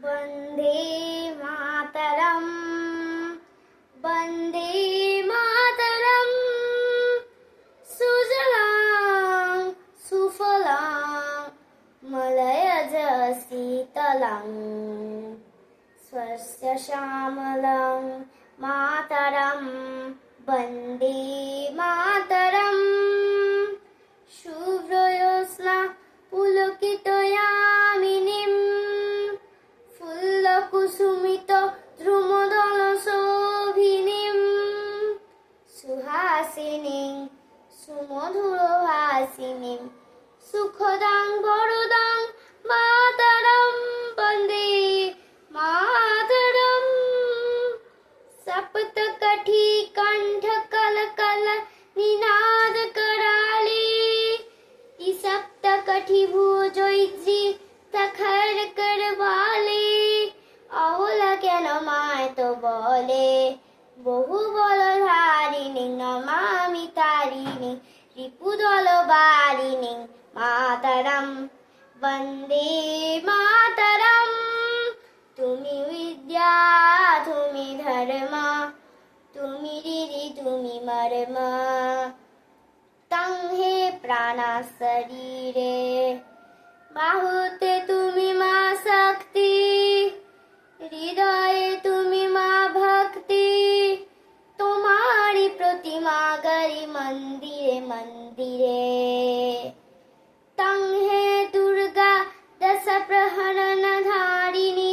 वन्दे मातरम् वन्दे मातरम् सुजलां सुफलां मलयज शीतलां स्वस्य श्यामलां मातरं वन्दे मातरम् शुभ्रयोत्स्ना पुलकितयामिनीं फुल्लकुसुमित द्रुमदलशोभिनीं सुहासिनीं सुमधुरभाषिणीं सुखदां वरदां मातरं वन्दे मातरम् सप्तकठी कण्ठकलकल निनादकराळे सप्तकठी भुजैत्री तखर करवाले अहोला কেন মায় তো বলে বহু বলধারিণী নমামি তারিণী রিপুদল বারিণী মাতরম বন্দে মাতরম তুমি বিদ্যা তুমি ধর্ম তুমি রিরি তুমি মর্ম तंग हे प्राणा शरीरे बाहुते तुम्ही मा शक्ती हृदये तुम्ही मा भक्ती तुम्हारी प्रतिमा गरी मंदिरे मंदिरे तंग हे दुर्गा दश प्रहरण धारिणी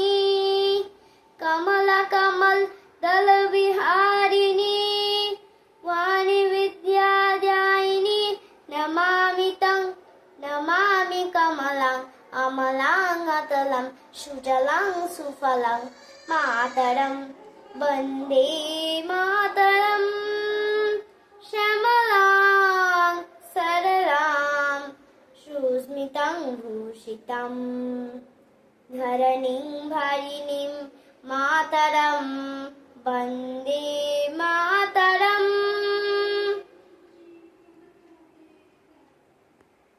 कमला कमल दल विहारिणी वाणी विद्या नमामि कमलां अमलां अतलं सुजलां सुफलां मातरं वन्दे मातरं श्यामलां सरलां सुस्मितं भूषितं धरणीं भरिणीं मातरम्